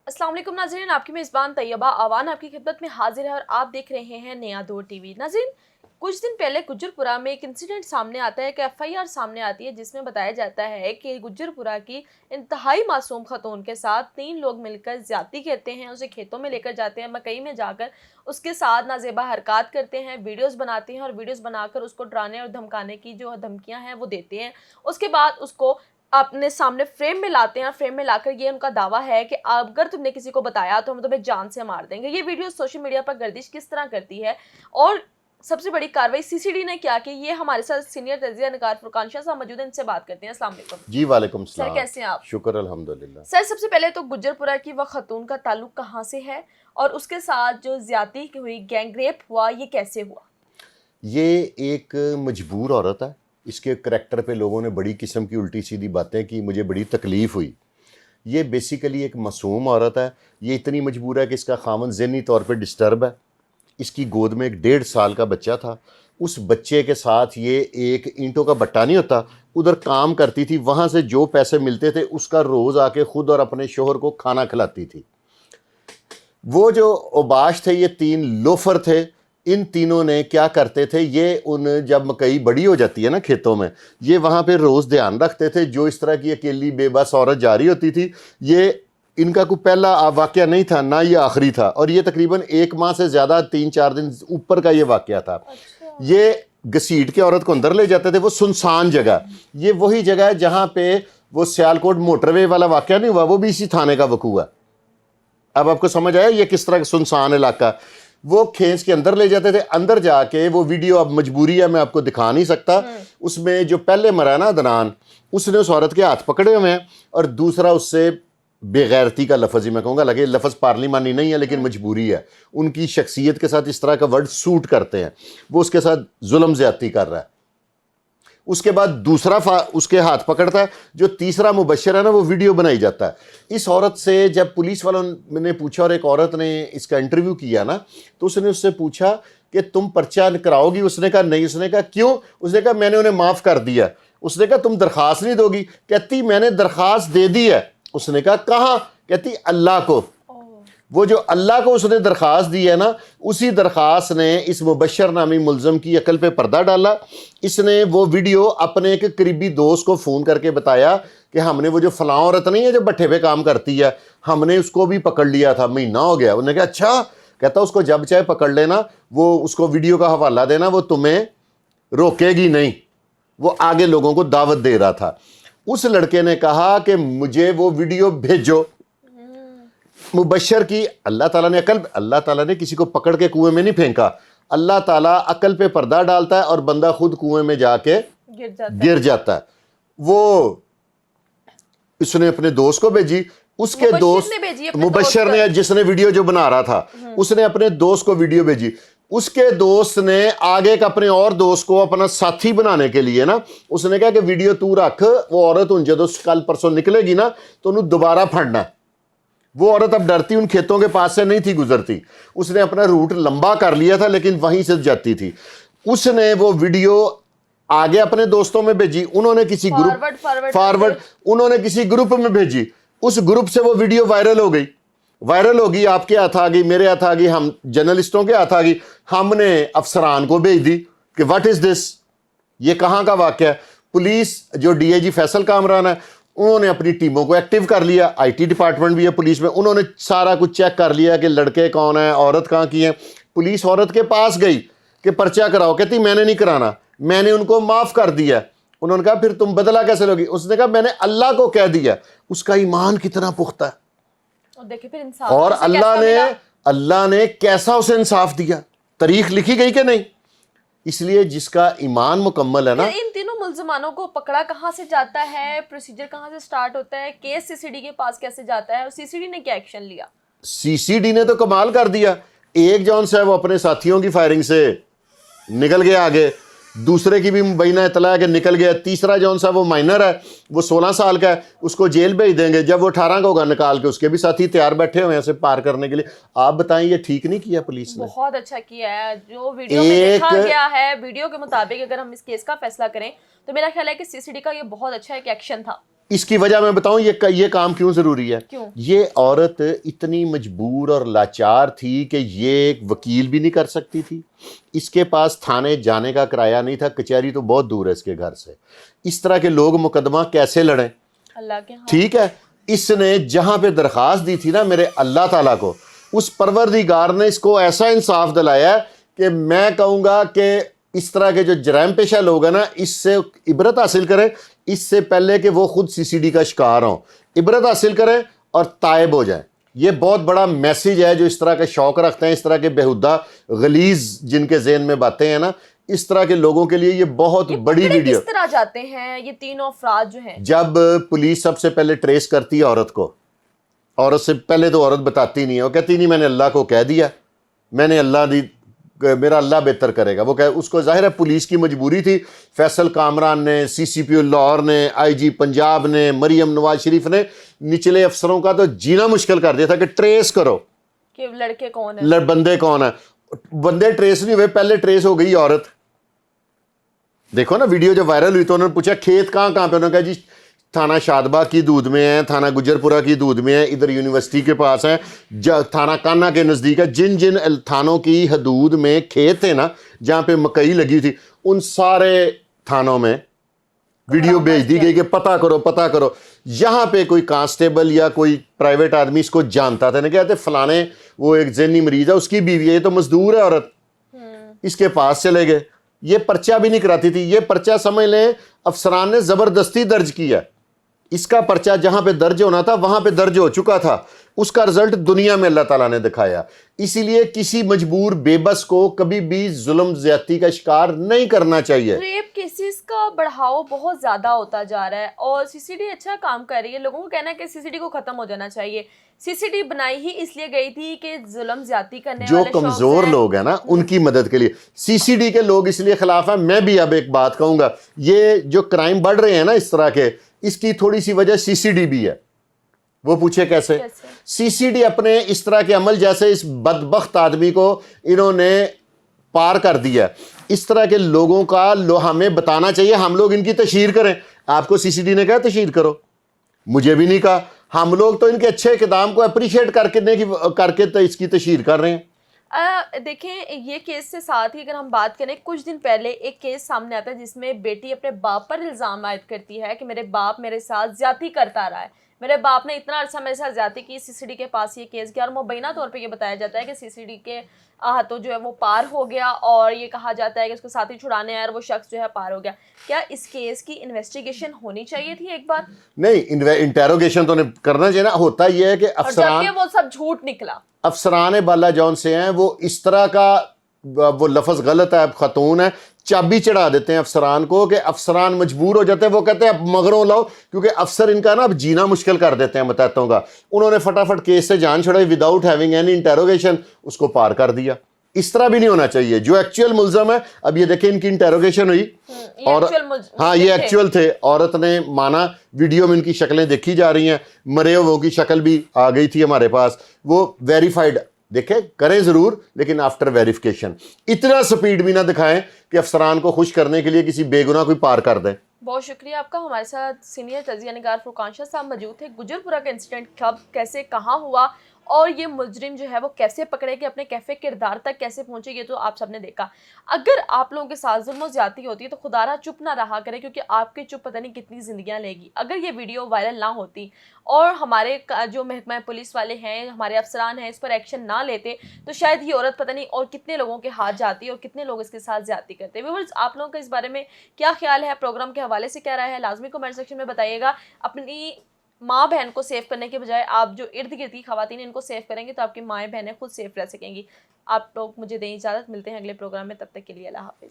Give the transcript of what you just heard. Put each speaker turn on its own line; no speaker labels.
अस्सलाम वालेकुम नाज़रीन, आपकी मेज़बान तैयबा आवान आपकी खिदमत में हाजिर है और आप देख रहे हैं नया दौर टीवी। नाज़रीन, कुछ दिन पहले गुज्जरपुरा में एक इंसिडेंट सामने आता है, एक एफआईआर सामने आती है जिसमें बताया जाता है कि गुज्जरपुरा की इंतहाई मासूम खतून के साथ 3 लोग मिलकर ज़्यादती करते हैं, उसे खेतों में लेकर जाते हैं, मकई में जाकर उसके साथ नाजेबा हरकत करते हैं, वीडियोस बनाते हैं और वीडियोस बनाकर उसको डराने और धमकाने की जो धमकियां हैं वो देते हैं। उसके बाद उसको अपने सामने फ्रेम में लाते हैं। फ्रेम में लाकर ये उनका दावा है कि अगर तुमने किसी को बताया तो हम तुम्हें जान से मार देंगे। ये वीडियो सोशल मीडिया पर गर्दिश किस तरह करती है और सबसे बड़ी कार्रवाई सीसीडी ने क्या की, ये हमारे साथ सीनियर तजिया निगार फुरकान शाह साहब मौजूद हैं, इनसे बात करते हैं। अस्सलाम वालेकुम।
जी वालेकुम सलाम।
सर कैसे हैं आप?
शुक्र अल्हम्दुलिल्लाह।
सर सबसे पहले तो गुज्जरपुरा की वह खतून का ताल्लुक कहाँ से है और उसके साथ जो ज्यादती हुई, गैंग रेप हुआ, ये कैसे हुआ?
ये एक मजबूर औरत है। इसके करैक्टर पे लोगों ने बड़ी किस्म की उल्टी सीधी बातें की, मुझे बड़ी तकलीफ़ हुई। ये बेसिकली एक मासूम औरत है। ये इतनी मजबूर है कि इसका खामन ज़हनी तौर पे डिस्टर्ब है। इसकी गोद में एक 1.5 साल का बच्चा था। उस बच्चे के साथ ये एक ईंटों का भट्टा नहीं होता, उधर काम करती थी। वहाँ से जो पैसे मिलते थे उसका रोज़ आके ख़ुद और अपने शोहर को खाना खिलाती थी। वो जो ओबाश थे, ये 3 लोफर थे। इन तीनों ने क्या करते थे, ये जब मकई बड़ी हो जाती है ना खेतों में, ये वहाँ पे रोज़ ध्यान रखते थे। जो इस तरह की अकेली बेबस औरत जा रही होती थी, ये इनका कोई पहला वाक़या नहीं था, ना ये आखिरी था। और ये तकरीबन 1 माह से ज़्यादा 3-4 दिन ऊपर का ये वाक़या था।
अच्छा।
ये घसीट के औरत को अंदर ले जाते थे। वो सुनसान जगह, ये वही जगह है जहाँ पे वो सियालकोट मोटरवे वाला वाक़या नहीं हुआ, वो भी इसी थाने का वकूआ। अब आपको समझ आया ये किस तरह का सुनसान इलाका। वो खींच के अंदर ले जाते थे। अंदर जाके वो वीडियो, अब मजबूरी है, मैं आपको दिखा नहीं सकता। उसमें जो पहले मरा ना अदनान, उसने उस औरत के हाथ पकड़े हुए हैं और दूसरा उससे बेगैरती का लफ्ज़ ही मैं कहूँगा, लगे लफ्ज़ पार्लिमानी नहीं है लेकिन मजबूरी है। उनकी शख्सियत के साथ इस तरह का वर्ड सूट करते हैं। वो उसके साथ जुल्म ज़्यादती कर रहा है। उसके बाद दूसरा उसके हाथ पकड़ता है। जो तीसरा मुबशर है ना, वो वीडियो बनाई जाता है। इस औरत से जब पुलिस वालों ने पूछा और एक औरत ने इसका इंटरव्यू किया ना, तो उसने उससे पूछा कि तुम पर्चा कराओगी? उसने कहा नहीं। उसने कहा क्यों? उसने कहा मैंने उन्हें माफ़ कर दिया। उसने कहा तुम दरख्वास्त नहीं दोगी? कहती मैंने दरख्वास्त दे दी है। उसने कहा कहाँ? कहती अल्लाह को। वो जो अल्लाह को उसने दरख्वास्त दी है ना, उसी दरख्वास्त ने इस मुबशर नामी मुलज़म की अकल पे पर्दा डाला। इसने वो वीडियो अपने एक करीबी दोस्त को फ़ोन करके बताया कि हमने वो जो फलां औरत नहीं है जो भट्ठे पे काम करती है, हमने उसको भी पकड़ लिया था, महीना हो गया। उन्होंने कहा अच्छा। कहता उसको जब चाहे पकड़ लेना, वो उसको वीडियो का हवाला देना, वो तुम्हें रोकेगी नहीं। वो आगे लोगों को दावत दे रहा था। उस लड़के ने कहा कि मुझे वो वीडियो भेजो। मुबशर की अल्लाह ताला ने अकल, अल्लाह ताला ने किसी को पकड़ के कुएं में नहीं फेंका। अल्लाह ताला अकल पे पर्दा डालता है और बंदा खुद कुएं में जाके गिर जाता है। वो इसने अपने दोस्त को भेजी। उसके दोस्त मुबशर ने, जिसने वीडियो जो बना रहा था, उसने अपने दोस्त को वीडियो भेजी। उसके दोस्त ने आगे का अपने और दोस्त को अपना साथी बनाने के लिए ना, उसने कहा कि वीडियो तू रख, वो औरत उन जो कल परसों निकलेगी ना तो उन्हें दोबारा फड़ना। वो औरत अब डरती उन खेतों के पास से नहीं थी गुजरती। उसने अपना रूट लंबा कर लिया था लेकिन वहीं से जाती थी। उसने वो वीडियो आगे अपने दोस्तों में भेजी। उन्होंने किसी फॉरवर्ड उन्होंने किसी ग्रुप में भेजी। उस ग्रुप से वो वीडियो वायरल हो गई। वायरल होगी, आपके हाथ आ गई, मेरे हाथ आ गई, हम जर्नलिस्टों के हाथ आ गई। हमने अफसरान को भेज दी कि व्हाट इज दिस, ये कहाँ का वाक़या है। पुलिस जो डीआईजी फैसल कामरान है, उन्होंने अपनी टीमों को एक्टिव कर लिया। आईटी डिपार्टमेंट भी है पुलिस में। उन्होंने सारा कुछ चेक कर लिया कि लड़के कौन है, औरत कहाँ की है। पुलिस औरत के पास गई कि पर्चा कराओ। कहती मैंने नहीं कराना, मैंने उनको माफ़ कर दिया। उन्होंने कहा फिर तुम बदला कैसे लोगी? उसने कहा मैंने अल्लाह को कह दिया। उसका ईमान कितना पुख्ता है।
देखिए फिर इंसाफ,
और अल्लाह ने कैसा उसे इंसाफ दिया। तारीख लिखी गई कि नहीं। इसलिए जिसका ईमान मुकम्मल है ना।
इन तीनों मुल्ज़िमानों को पकड़ा कहाँ से जाता है, प्रोसीजर कहाँ से स्टार्ट होता है, केस सीसीडी के पास कैसे जाता है और सीसीडी ने क्या एक्शन लिया?
सीसीडी ने तो कमाल कर दिया। एक जॉन साहब वो अपने साथियों की फायरिंग से निकल गया आगे, दूसरे की भी मुबैना इतला है कि निकल गया। तीसरा जॉन साहब वो माइनर है, वो 16 साल का है, उसको जेल भेज देंगे। जब वो 18 का होगा निकाल के उसके भी साथी तैयार बैठे हुए हैं उसे पार करने के लिए। आप बताएं ये ठीक नहीं किया पुलिस ने?
बहुत अच्छा किया है। जो वीडियो में देखा गया है, वीडियो के मुताबिक अगर हम इस केस का फैसला करें तो मेरा ख्याल है कि सीसीडी का ये बहुत अच्छा एक एक्शन था।
اس کی وجہ میں بتاؤں یہ کام کیوں ضروری ہے.
کیوں؟
یہ عورت اتنی مجبور اور لاچار تھی کہ یہ ایک وکیل بھی نہیں کر سکتی تھی, اس کے پاس تھانے جانے کا کرایہ نہیں تھا, کچہری تو بہت دور ہے اس کے گھر سے. اس طرح کے لوگ مقدمہ کیسے لڑیں؟
اللہ کے ہاں.
ٹھیک ہے, اس نے جہاں پہ درخواست دی تھی نا میرے اللہ تعالیٰ کو, اس پروردگار نے اس کو ایسا انصاف دلایا کہ میں کہوں گا کہ اس طرح کے جو جرائم پیشہ لوگ ہیں نا, اس سے عبرت حاصل کریں, اس سے پہلے کہ وہ خود سی سی ڈی کا شکار ہوں, عبرت حاصل کریں اور تائب ہو جائیں. یہ بہت بڑا میسیج ہے جو اس طرح کے شوق رکھتے ہیں, اس طرح کے بیہودہ غلیظ جن کے ذہن میں باتیں ہیں نا, اس طرح کے لوگوں کے لیے یہ بہت بڑی ویڈیو.
کس طرح جاتے ہیں یہ تینوں افراد جو ہیں؟
جب پولیس سب سے پہلے ٹریس کرتی ہے عورت کو, عورت سے پہلے تو عورت بتاتی نہیں ہے, وہ کہتی نہیں میں نے اللہ کو کہہ دیا, میں نے میرا اللہ بہتر کرے گا. وہ اس کو ظاہر ہے پولیس کی مجبوری تھی. فیصل کامران نے, سی سی پی او لاہور نے, آئی جی پنجاب نے, مریم نواز شریف نے نچلے افسروں کا تو جینا مشکل کر دیا تھا کہ ٹریس کرو
کہ لڑکے کون ہیں,
بندے کون ہیں. بندے ٹریس نہیں ہوئے, پہلے ٹریس ہو گئی عورت. دیکھو نا ویڈیو جو وائرل ہوئی تو انہوں نے پوچھا کھیت کہاں پہ, انہوں نے کہا جی تھانہ شادبہ کی دودھ میں ہے, تھانہ گجرپورہ کی دودھ میں ہے, ادھر یونیورسٹی کے پاس ہے, تھانہ کانا کے نزدیک ہے. جن جن تھانوں کی حدود میں کھیت تھے نا جہاں پہ مکئی لگی تھی, ان سارے تھانوں میں ویڈیو بھیج دی گئی کہ پتہ کرو. یہاں پہ کوئی کانسٹیبل یا کوئی پرائیویٹ آدمی اس کو جانتا تھا, نہیں کہتے فلانے وہ ایک ذہنی مریض ہے, اس کی بیوی ہے, یہ تو مزدور ہے عورت, اس کے پاس چلے گئے. یہ پرچہ بھی نہیں کراتی تھی, یہ پرچہ سمجھ لیں افسران نے زبردستی درج کیا. اس کا پرچہ جہاں پہ درج ہونا تھا وہاں پہ درج ہو چکا تھا, اس کا رزلٹ دنیا میں اللہ تعالیٰ نے دکھایا. اسی لیے کسی مجبور بے بس کو کبھی بھی ظلم زیادتی کا شکار نہیں کرنا چاہیے.
ریپ کیسز کا بڑھاؤ بہت زیادہ ہوتا جا رہا ہے اور سی سی ڈی اچھا کام کر رہی ہے. لوگوں کو کہنا ہے کہ سی سی ڈی کو ختم ہو جانا چاہیے. سی سی ڈی بنائی ہی اس لیے گئی تھی کہ ظلم زیادتی کرنے
جو
والے
کمزور لوگ ہیں نا ان کی مدد کے لیے. سی سی ڈی کے لوگ اس لیے خلاف ہیں. میں بھی اب ایک بات کہوں گا, یہ جو کرائم بڑھ رہے ہیں نا اس طرح کے, اس کی تھوڑی سی وجہ سی سی ڈی بھی ہے. وہ پوچھے کیسے؟ سی سی ڈی اپنے اس طرح کے عمل جیسے اس بدبخت آدمی کو انہوں نے پار کر دیا. اس طرح کے لوگوں کا ہمیں بتانا چاہیے, ہم لوگ ان کی تشہیر کریں. آپ کو سی سی ڈی نے کہا تشہیر کرو, مجھے بھی نہیں کہا. ہم لوگ تو ان کے اچھے اقدام کو اپریشیٹ کر کے اس کی تشہیر کر رہے ہیں.
دیکھیں یہ کیس سے ساتھ ہی اگر ہم بات کریں, کچھ دن پہلے ایک کیس سامنے آتا ہے جس میں بیٹی اپنے باپ پر الزام عائد کرتی ہے کہ میرے باپ میرے ساتھ زیادتی کرتا رہا ہے, میرے باپ نے اتنا عرصہ میرے ساتھ زیادتی کی. سی سی ڈی کے پاس یہ کیس گیا اور مبینہ طور پہ یہ بتایا جاتا ہے کہ سی سی ڈی کے ہاتھوں جو ہے وہ پار ہو گیا اور یہ کہا جاتا ہے کہ اس کو ساتھی چھڑانے آیا اور وہ شخص جو ہے پار ہو گیا. کیا اس کیس کی انویسٹیگیشن ہونی چاہیے تھی ایک بار؟
نہیں, انٹیروگیشن تو کرنا چاہیے نا. ہوتا یہ ہے کہ افسران,
جبکہ وہ سب جھوٹ نکلا,
افسران بالا جون سے ہیں, وہ اس طرح کا وہ لفظ غلط ہے, خاتون ہے, چابی چڑھا دیتے ہیں افسران کو کہ افسران مجبور ہو جاتے ہیں. وہ کہتے ہیں اب مغروں لاؤ, کیونکہ افسر ان کا نا اب جینا مشکل کر دیتے ہیں متحدوں کا. انہوں نے فٹافٹ کیس سے جان چھڑائی وداؤٹ ہیونگ اینی انٹیروگیشن, اس کو پار کر دیا. اس طرح بھی نہیں ہونا چاہیے. جو ایکچوئل ملزم ہے, اب یہ دیکھیں ان کی انٹیروگیشن ہوئی اور ہاں یہ ایکچوئل تھے, عورت نے مانا, ویڈیو میں ان کی شکلیں دیکھی جا رہی ہیں, مرے ہوئے کی شکل بھی آ گئی تھی ہمارے پاس, وہ ویریفائڈ. دیکھیں کریں ضرور لیکن آفٹر ویریفیکیشن. اتنا سپیڈ بھی نہ دکھائیں کہ افسران کو خوش کرنے کے لیے کسی بے گناہ کوئی پار کر دیں.
بہت شکریہ آپ کا. ہمارے ساتھ سینئر تجزیہ نگار فرقان شاہ صاحب موجود تھے. گجرپورہ کا انسیڈنٹ کب, کیسے, کہاں ہوا اور یہ مجرم جو ہے وہ کیسے پکڑے گئے, اپنے کیفے کردار تک کیسے پہنچے, یہ تو آپ سب نے دیکھا. اگر آپ لوگوں کے ساتھ ظلم و زیادتی ہوتی ہے تو خدا را چپ نہ رہا کرے, کیونکہ آپ کی چپ پتہ نہیں کتنی زندگیاں لے گی. اگر یہ ویڈیو وائرل نہ ہوتی اور ہمارے جو محکمہ پولیس والے ہیں, ہمارے افسران ہیں, اس پر ایکشن نہ لیتے تو شاید یہ عورت پتہ نہیں اور کتنے لوگوں کے ہاتھ جاتی اور کتنے لوگ اس کے ساتھ زیادتی کرتے. ویورز, آپ لوگوں کا اس بارے میں کیا خیال ہے, پروگرام کے حوالے سے کیا رائے ہے, لازمی کمنٹ سیکشن میں بتائیے گا. اپنی ماں بہن کو سیو کرنے کے بجائے آپ جو ارد گرد کی خواتین ان کو سیو کریں گے تو آپ کی مائیں بہنیں خود سیف رہ سکیں گی. آپ لوگ مجھے دیں اجازت, ملتے ہیں اگلے پروگرام میں, تب تک کے لیے اللہ حافظ.